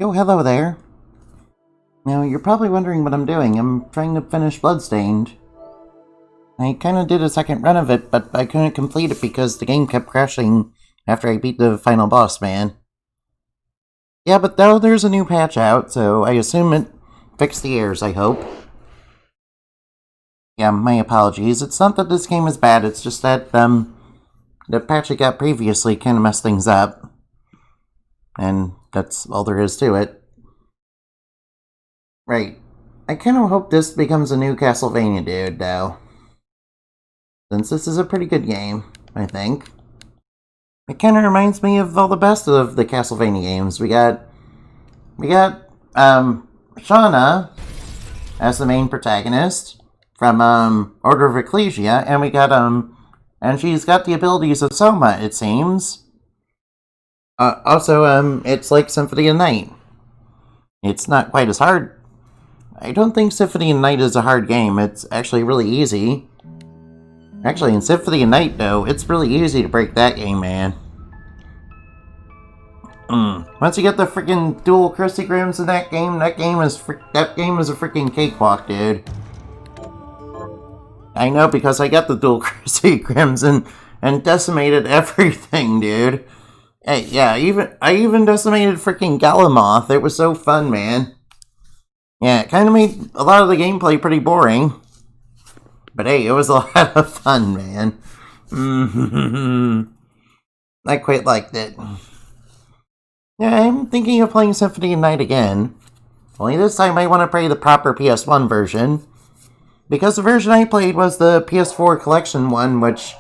Oh, hello there. Now, you're probably wondering what I'm doing. I'm trying to finish Bloodstained. I kinda did a second run of it, but I couldn't complete it because the game kept crashing after I beat the final boss, man. Yeah, but though there's a new patch out, so I assume it fixed the errors, I hope. Yeah, my apologies. It's not that this game is bad, it's just that, the patch I got previously kinda messed things up. And that's all there is to it. Right. I kinda hope this becomes a new Castlevania, dude, though. Since this is a pretty good game, I think. It kinda reminds me of all the best of the Castlevania games. We got, Shauna as the main protagonist from, Order of Ecclesia, and we got, and she's got the abilities of Soma, it seems. Also, it's like Symphony of the Night. It's not quite as hard. I don't think Symphony of the Night is a hard game. It's actually really easy. Actually, in Symphony of the Night, though, it's really easy to break that game, man. Once you get the freaking dual Krispy Kremes in that game is a freaking cakewalk, dude. I know, because I got the dual Krispy Kremes and decimated everything, dude. Hey, yeah, I even decimated freaking Galamoth. It was so fun, man. Yeah, it kind of made a lot of the gameplay pretty boring. But hey, it was a lot of fun, man. I quite liked it. Yeah, I'm thinking of playing Symphony of the Night again. Only this time I want to play the proper PS1 version. Because the version I played was the PS4 collection one, which...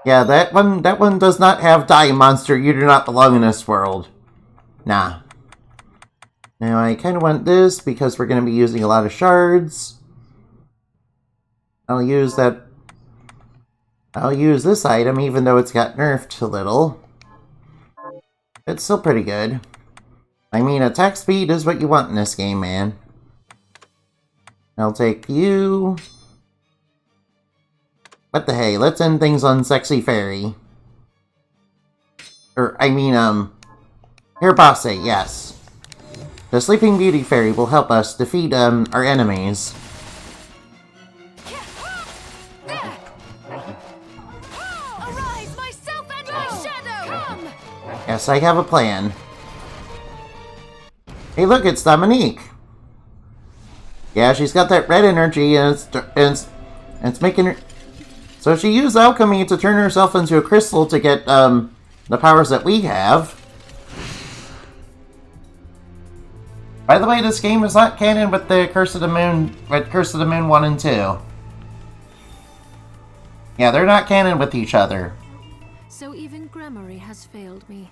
yeah, that one does not have Die Monster, you do not belong in this world. Nah. Now, I kind of want this because we're going to be using a lot of shards. I'll use this item even though it's got nerfed a little. It's still pretty good. I mean, attack speed is what you want in this game, man. I'll take you. What the hey, let's end things on Sexy Fairy. Hairbase, yes. The Sleeping Beauty Fairy will help us defeat, our enemies. Arise, myself and my shadow! Come! Yes, I have a plan. Hey look, it's Dominique! Yeah, she's got that red energy and it's making her... so she used alchemy to turn herself into a crystal to get, the powers that we have. By the way, this game is not canon with the Curse of the Moon 1 and 2. Yeah, they're not canon with each other. So even Gremory has failed me.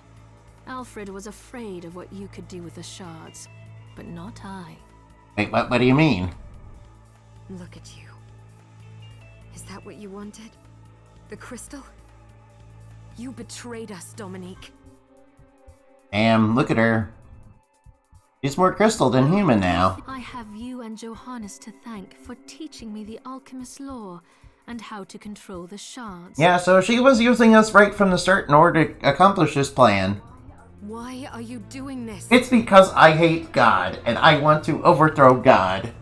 Alfred was afraid of what you could do with the shards, but not I. Wait, what do you mean? Look at you. Is that what you wanted? The crystal? You betrayed us, Dominique. Damn, look at her. She's more crystal than human now. I have you and Johannes to thank for teaching me the alchemist's lore and how to control the shards. Yeah, so she was using us right from the start in order to accomplish this plan. Why are you doing this? It's because I hate God, and I want to overthrow God.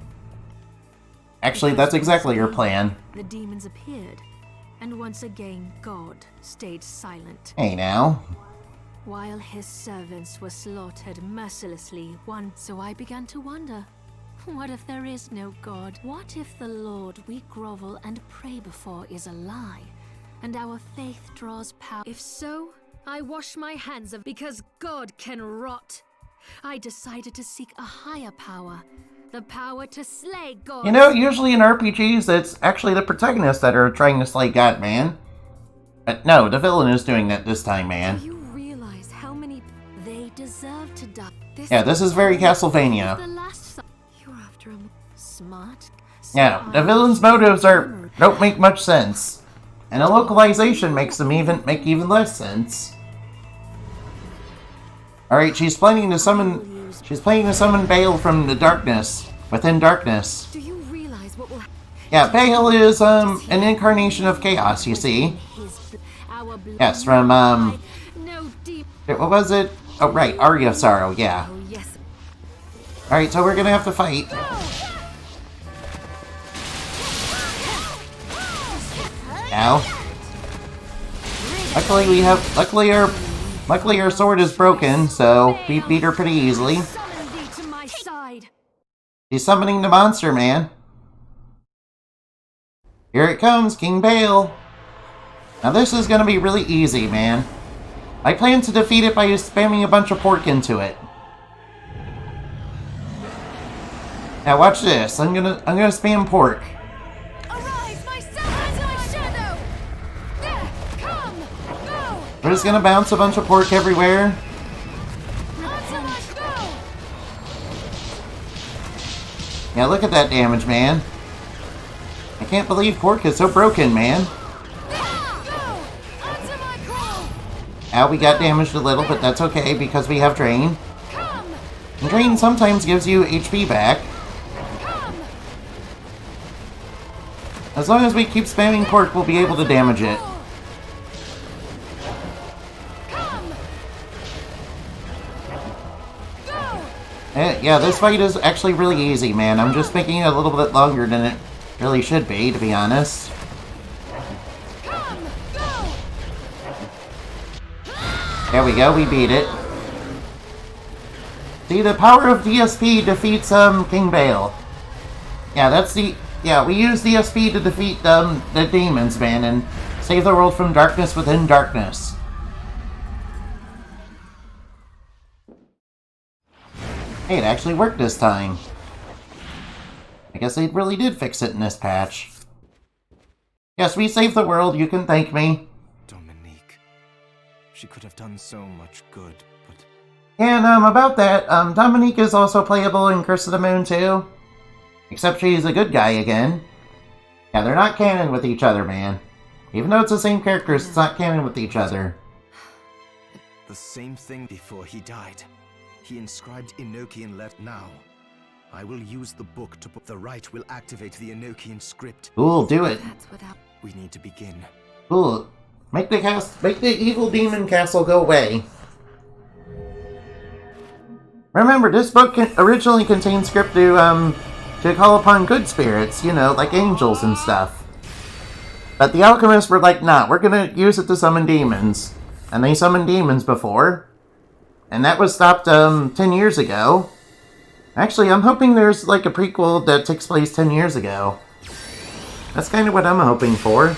Actually, that's exactly her plan. The demons appeared, and once again God stayed silent. Hey now. While his servants were slaughtered mercilessly, so I began to wonder, what if there is no God? What if the Lord we grovel and pray before is a lie, and our faith draws power? If so, I wash my hands of because God can rot. I decided to seek a higher power, the power to slay God. You know, usually in RPGs, it's actually the protagonists that are trying to slay God, man. But no, the villain is doing that this time, man. Do you realize how many They deserve to die. Yeah, this is very Castlevania. The last you're after him? smart. Yeah, the villain's motives don't make much sense. And a localization makes them make even less sense. Alright, she's planning to summon Bael from the darkness, within darkness. Do you realize what will happen? Yeah, Bael is an incarnation of chaos, you see. Yes, from what was it? Oh right, Aria of Sorrow, yeah. Alright, so we're gonna have to fight. Ow. Luckily our sword is broken, so we beat her pretty easily. She's summoning the monster, man. Here it comes, King Bael. Now this is gonna be really easy, man. I plan to defeat it by spamming a bunch of pork into it. Now watch this. I'm gonna spam pork. Arise, my son, my shadow! There, come, go! We're just gonna bounce a bunch of pork everywhere. Answer my spell! Yeah, look at that damage, man. I can't believe pork is so broken, man. Ow, we got damaged a little, but that's okay because we have Drain. And Drain sometimes gives you HP back. As long as we keep spamming pork, we'll be able to damage it. Yeah, this fight is actually really easy, man. I'm just making it a little bit longer than it really should be, to be honest. There we go, we beat it. See, the power of DSP defeats King Bael. Yeah, we use DSP to defeat the demons, man, and save the world from darkness within darkness. Hey, it actually worked this time. I guess they really did fix it in this patch. Yes, we saved the world, you can thank me. Dominique. She could have done so much good, but... And, about that, Dominique is also playable in Curse of the Moon, too. Except she's a good guy again. Yeah, they're not canon with each other, man. Even though it's the same characters, it's not canon with each other. The same thing before he died. He inscribed Enochian left now. I will use the book to put the right will activate the Enochian script. Cool, do it. That's what happened. We need to begin. Cool. Make the evil demon castle go away. Remember, this book originally contained script to call upon good spirits, you know, like angels and stuff. But the alchemists were like, nah, we're gonna use it to summon demons. And they summoned demons before. And that was stopped 10 years ago. Actually, I'm hoping there's like a prequel that takes place 10 years ago. That's kind of what I'm hoping for.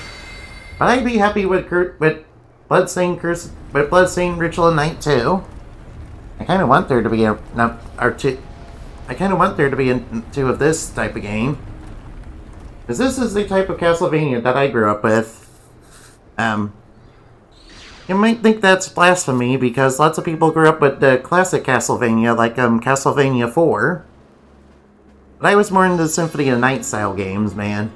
But I'd be happy with Bloodstained Ritual of Night 2. I kind of want there to be I kind of want there to be two of this type of game. Because this is the type of Castlevania that I grew up with. You might think that's blasphemy because lots of people grew up with the classic Castlevania, like Castlevania 4. But I was more into the Symphony of the Night style games, man.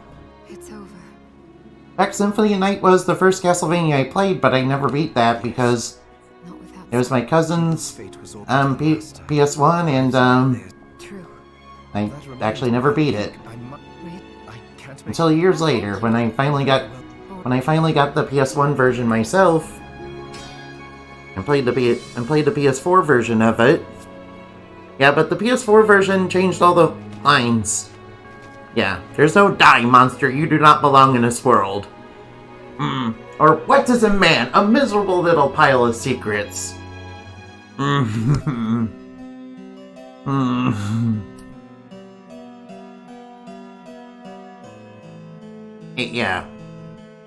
It's over. In fact, Symphony of the Night was the first Castlevania I played, but I never beat that because Not without it was my cousin's PS1, and True. I actually never beat it Wait. until years later when I finally got the PS1 version myself and played the PS4 version of it. Yeah, but the PS4 version changed all the lines. Yeah, there's no die, monster. You do not belong in this world. Or what is a man? A miserable little pile of secrets. Yeah.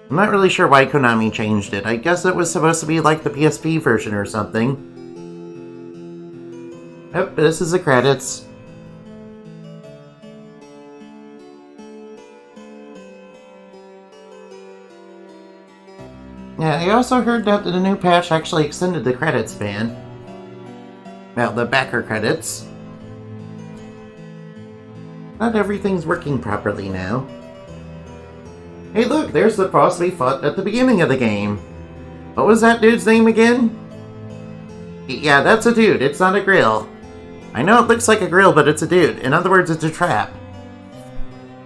I'm not really sure why Konami changed it. I guess it was supposed to be like the PSP version or something. Yep, this is the credits. Yeah, I also heard that the new patch actually extended the credit span. Well, the backer credits. Not everything's working properly now. Hey look, there's the boss we fought at the beginning of the game. What was that dude's name again? Yeah, that's a dude, it's not a grill. I know it looks like a grill, but it's a dude. In other words, it's a trap.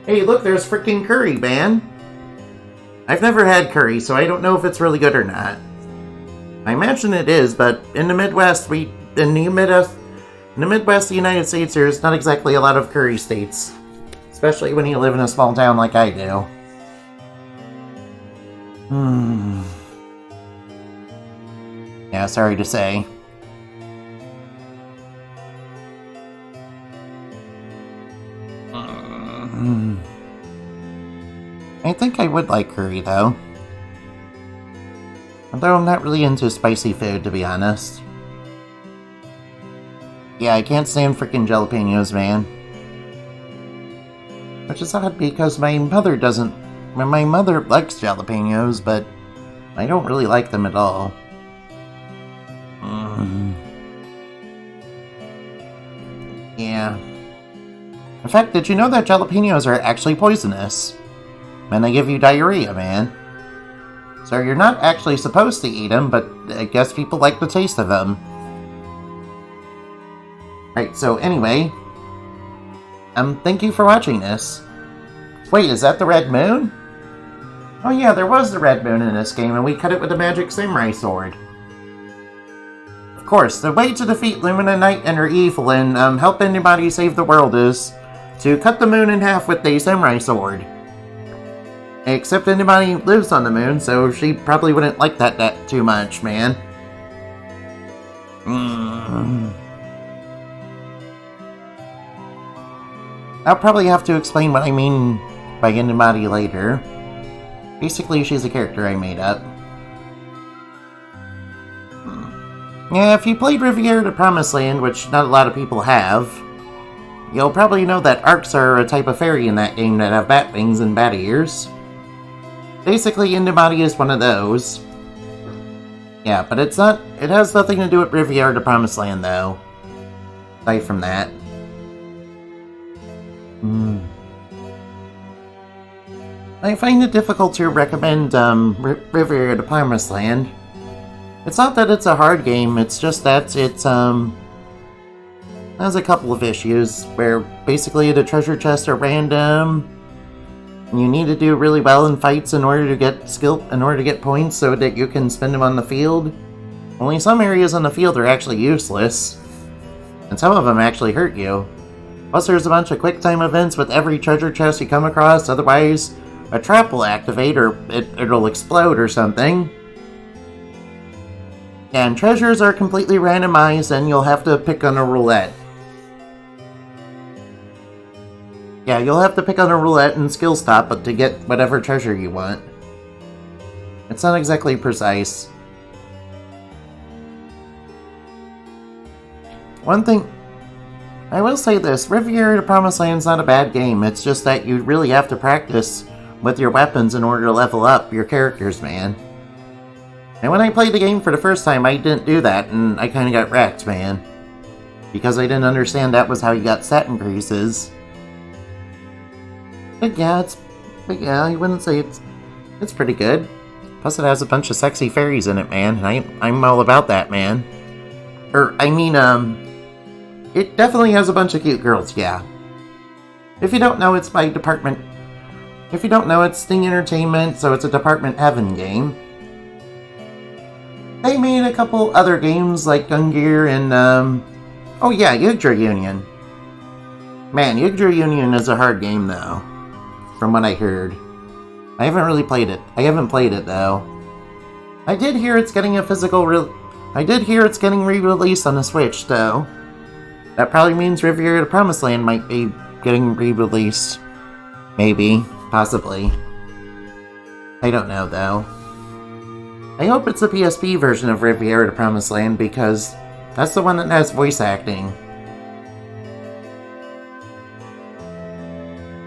Hey look, there's freaking curry, man. I've never had curry, so I don't know if it's really good or not. I imagine it is, but in the Midwest, In the Midwest of the United States, there's not exactly a lot of curry states. Especially when you live in a small town like I do. Yeah, sorry to say. I think I would like curry, though. Although I'm not really into spicy food, to be honest. Yeah, I can't stand freaking jalapenos, man. Which is odd because my mother doesn't... My mother likes jalapenos, but I don't really like them at all. Yeah. In fact, did you know that jalapenos are actually poisonous? And they give you diarrhea, man. So you're not actually supposed to eat them, but I guess people like the taste of them. Right, so anyway... thank you for watching this. Wait, is that the Red Moon? Oh yeah, there was the Red Moon in this game, and we cut it with a magic samurai sword. Of course, the way to defeat Lumina Knight and her evil and help anybody save the world is to cut the moon in half with the samurai sword. Except anybody lives on the moon, so she probably wouldn't like that too much, man. I'll probably have to explain what I mean by Indimati later. Basically, she's a character I made up. Yeah, if you played Riviera to Promised Land, which not a lot of people have, you'll probably know that arcs are a type of fairy in that game that have bat wings and bat ears. Basically, Indimati is one of those. Yeah, but it's not... It has nothing to do with Riviera to Promised Land, though. Aside from that. I find it difficult to recommend Riviera to Promised Land. It's not that it's a hard game, it's just that it's has a couple of issues where basically the treasure chests are random. And you need to do really well in fights in order to get points so that you can spend them on the field. Only some areas on the field are actually useless, and some of them actually hurt you. Plus there's a bunch of quick time events with every treasure chest you come across, otherwise a trap will activate or it'll explode or something. And treasures are completely randomized and you'll have to pick on a roulette. Yeah, you'll have to pick on a roulette and skill stop to get whatever treasure you want. It's not exactly precise. One thing... I will say this, Riviera to Promised Land is not a bad game, it's just that you really have to practice with your weapons in order to level up your characters, man. And when I played the game for the first time, I didn't do that, and I kinda got wrecked, man. Because I didn't understand that was how you got stat increases. But yeah, I wouldn't say it's pretty good. Plus it has a bunch of sexy fairies in it, man, and I'm all about that, man. It definitely has a bunch of cute girls, yeah. If you don't know, it's by Department... If you don't know, it's Sting Entertainment, so it's a Department Heaven game. They made a couple other games like Gungear and, oh yeah, Yggdra Union. Man, Yggdra Union is a hard game, though. From what I heard. I haven't really played it. I haven't played it, though. I did hear it's getting a I did hear it's getting re-released on the Switch, though. That probably means Riviera to Promised Land might be getting re-released. Maybe. Possibly. I don't know, though. I hope it's the PSP version of Riviera to Promised Land, because that's the one that has voice acting.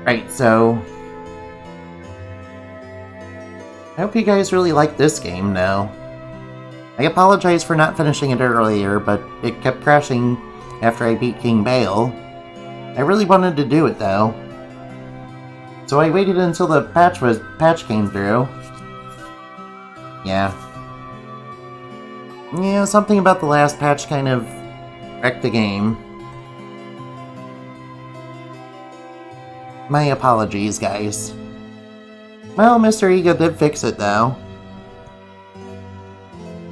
Right, so... I hope you guys really like this game, though. I apologize for not finishing it earlier, but it kept crashing after I beat King Bael. I really wanted to do it, though. So I waited until the patch came through. Yeah. Yeah, something about the last patch kind of wrecked the game. My apologies, guys. Well, Mr. Ego did fix it, though.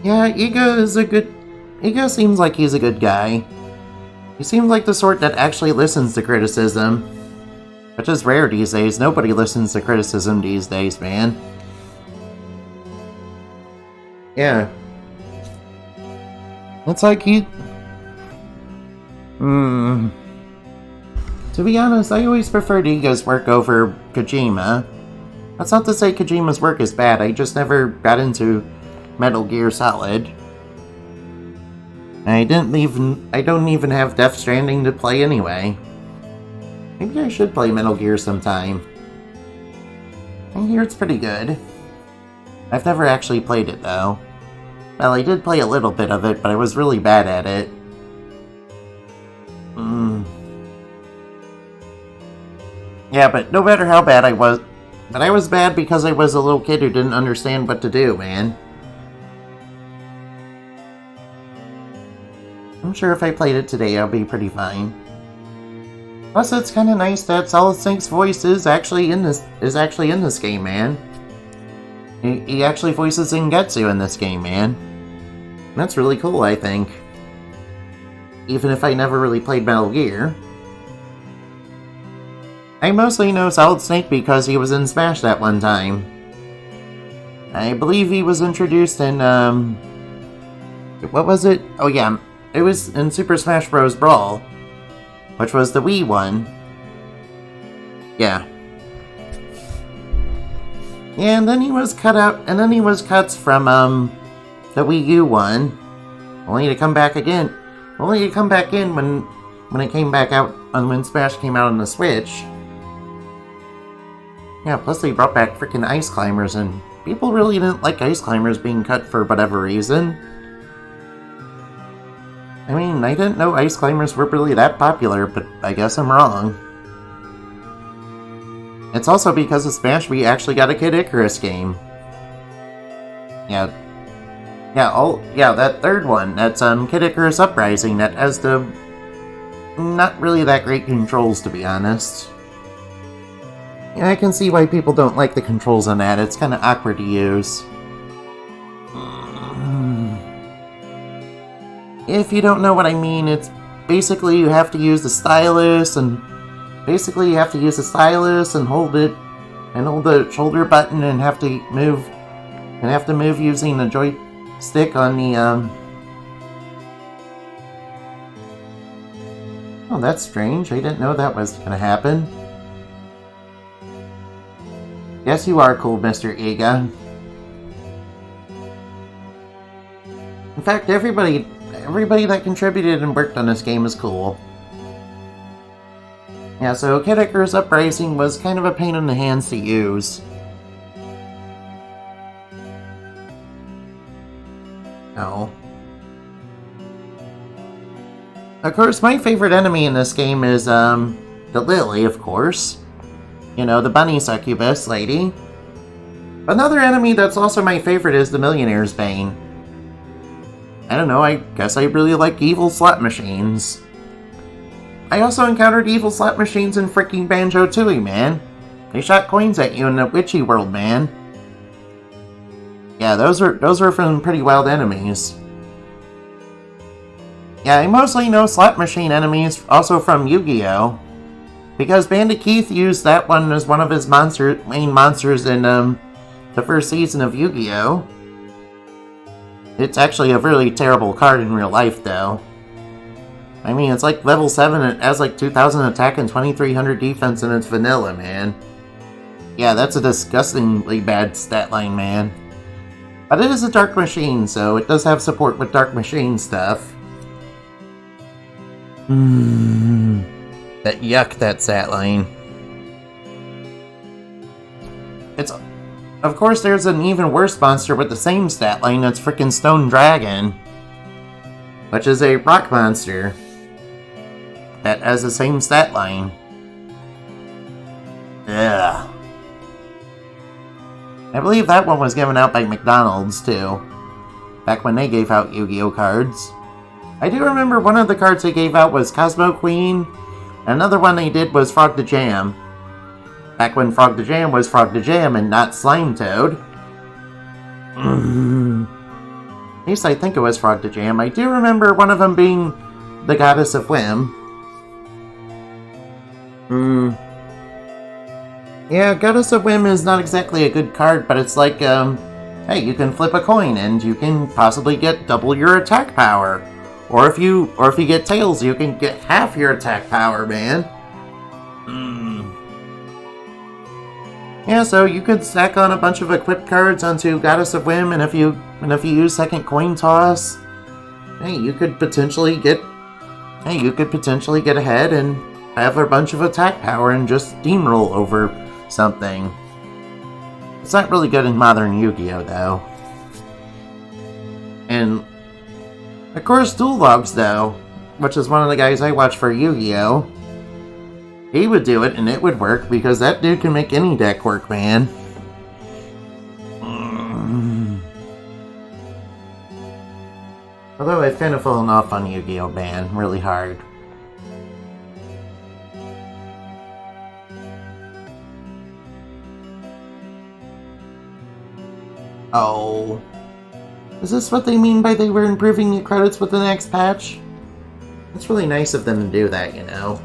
Yeah, Ego seems like he's a good guy. He seems like the sort that actually listens to criticism. Which is rare these days. Nobody listens to criticism these days, man. Yeah. It's like he... To be honest, I always preferred Iga's work over Kojima. That's not to say Kojima's work is bad, I just never got into Metal Gear Solid. I don't even have Death Stranding to play anyway. Maybe I should play Metal Gear sometime. I hear it's pretty good. I've never actually played it though. Well, I did play a little bit of it, but I was really bad at it. Yeah, but no matter how bad I was... But I was bad because I was a little kid who didn't understand what to do, man. I'm sure if I played it today, I'll be pretty fine. Plus, it's kind of nice that Solid Snake's voice is actually in this game, man. He actually voices Zangetsu in this game, man. That's really cool, I think. Even if I never really played Metal Gear. I mostly know Solid Snake because he was in Smash that one time. I believe he was introduced in, what was it? Oh yeah, it was in Super Smash Bros. Brawl. Which was the Wii one. Yeah. Yeah, and then he was cuts from, the Wii U one. Only to come back again. Only to come back in when it came back out, when Smash came out on the Switch. Yeah, plus they brought back freaking Ice Climbers, and people really didn't like Ice Climbers being cut for whatever reason. I mean, I didn't know Ice Climbers were really that popular, but I guess I'm wrong. It's also because of Smash we actually got a Kid Icarus game. Yeah, that third one, that's Kid Icarus Uprising, that has the not really that great controls, to be honest. Yeah, I can see why people don't like the controls on that, it's kind of awkward to use. If you don't know what I mean, it's basically you have to use the stylus, and hold it, and hold the shoulder button, and have to move using the joystick on the, Oh, that's strange. I didn't know that was gonna happen. Yes, you are cool, Mr. Iga. In fact, everybody that contributed and worked on this game is cool. Yeah, so Kid Icarus Uprising was kind of a pain in the hands to use. Oh. Of course, my favorite enemy in this game is, the Lily, of course. You know, the bunny succubus lady. Another enemy that's also my favorite is the Millionaire's Bane. I don't know, I guess I really like evil slot machines. I also encountered evil slot machines in freaking Banjo-Tooie, man. They shot coins at you in the witchy world, man. Yeah, those are from pretty wild enemies. Yeah, I mostly know slot machine enemies also from Yu-Gi-Oh! Because Bandit Keith used that one as one of his main monsters in the first season of Yu-Gi-Oh! It's actually a really terrible card in real life, though. I mean, it's like level 7, it has like 2,000 attack and 2,300 defense, and it's vanilla, man. Yeah, that's a disgustingly bad stat line, man. But it is a Dark Machine, so it does have support with Dark Machine stuff. That yuck, that stat line. Of course, there's an even worse monster with the same stat line, that's frickin' Stone Dragon. Which is a rock monster that has the same stat line. Ugh. I believe that one was given out by McDonald's, too. Back when they gave out Yu-Gi-Oh! Cards. I do remember one of the cards they gave out was Cosmo Queen. Another one they did was Frog the Jam. Back when Frog the Jam was Frog the Jam and not Slime Toad. At least I think it was Frog the Jam. I do remember one of them being the Goddess of Whim. Yeah, Goddess of Whim is not exactly a good card, but it's like, hey, you can flip a coin and you can possibly get double your attack power. Or if you get tails, you can get half your attack power, man. Yeah, so you could stack on a bunch of equipped cards onto Goddess of Whim, and if you use second coin toss, hey, you could potentially get ahead and have a bunch of attack power and just steamroll over something. It's not really good in modern Yu-Gi-Oh, though. And of course, Duel Logs, though, which is one of the guys I watch for Yu-Gi-Oh, he would do it and it would work because that dude can make any deck work, man. Although I've kind of fallen off on Yu-Gi-Oh, man, really hard. Oh. Is this what they mean by they were improving the credits with the next patch? It's really nice of them to do that, you know.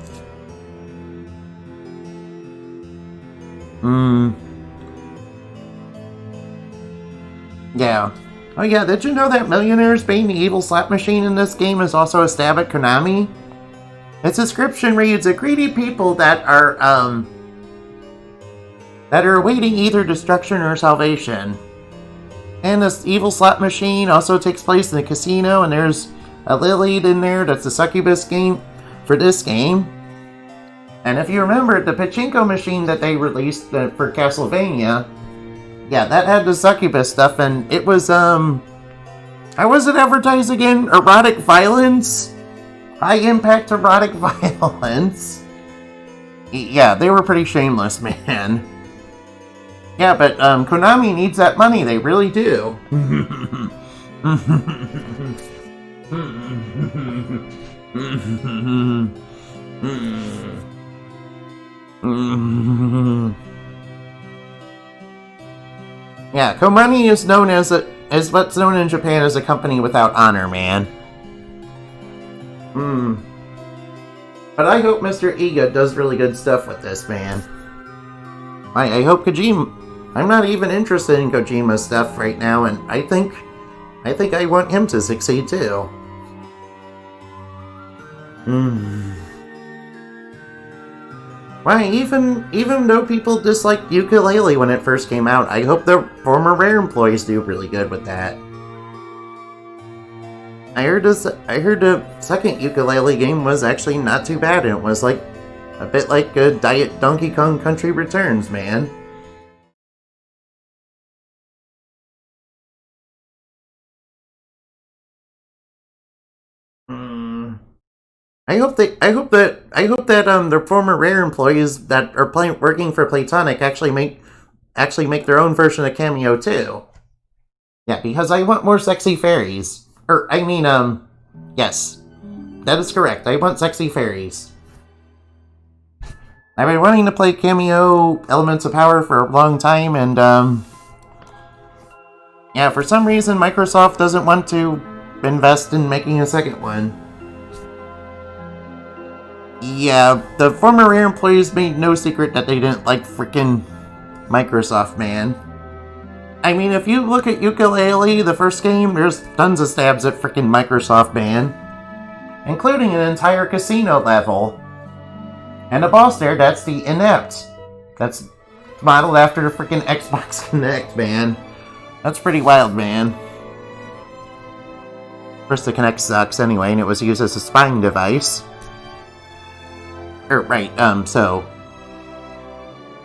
Yeah. Oh yeah, did you know that Millionaires being the evil slot machine in this game is also a stab at Konami? Its description reads, a greedy people that are awaiting either destruction or salvation. And this evil slot machine also takes place in a casino, and there's a Lilith in there that's the succubus game for this game. And if you remember, the pachinko machine that they released for Castlevania, yeah, that had the succubus stuff, and it was, how was it advertised again? Erotic violence? High impact erotic violence? Yeah, they were pretty shameless, man. Yeah, but Konami needs that money, they really do. Yeah, Konami is known as what's known in Japan as a company without honor, man. But I hope Mr. Iga does really good stuff with this, man. I hope Kojima. I'm not even interested in Kojima's stuff right now, and I think I want him to succeed too. Why, even though people disliked Yooka-Laylee when it first came out, I hope the former Rare employees do really good with that. I heard the second Yooka-Laylee game was actually not too bad, and it was like a bit like a Diet Donkey Kong Country Returns, man. I hope that the former Rare employees that are working for Playtonic actually make their own version of Cameo too. Yeah, because I want more sexy fairies. Yes, that is correct. I want sexy fairies. I've been wanting to play Cameo Elements of Power for a long time, and yeah, for some reason Microsoft doesn't want to invest in making a second one. Yeah, the former Rare employees made no secret that they didn't like frickin' Microsoft, man. I mean, if you look at Yooka-Laylee, the first game, there's tons of stabs at frickin' Microsoft, man. Including an entire casino level. And the boss there, that's the Inept. That's modeled after the frickin' Xbox Kinect, man. That's pretty wild, man. First, the Kinect sucks anyway, and it was used as a spying device. So...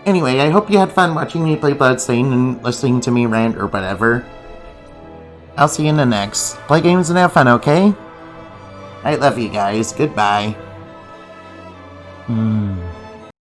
Anyway, I hope you had fun watching me play Bloodstained and listening to me rant or whatever. I'll see you in the next. Play games and have fun, okay? I love you guys. Goodbye.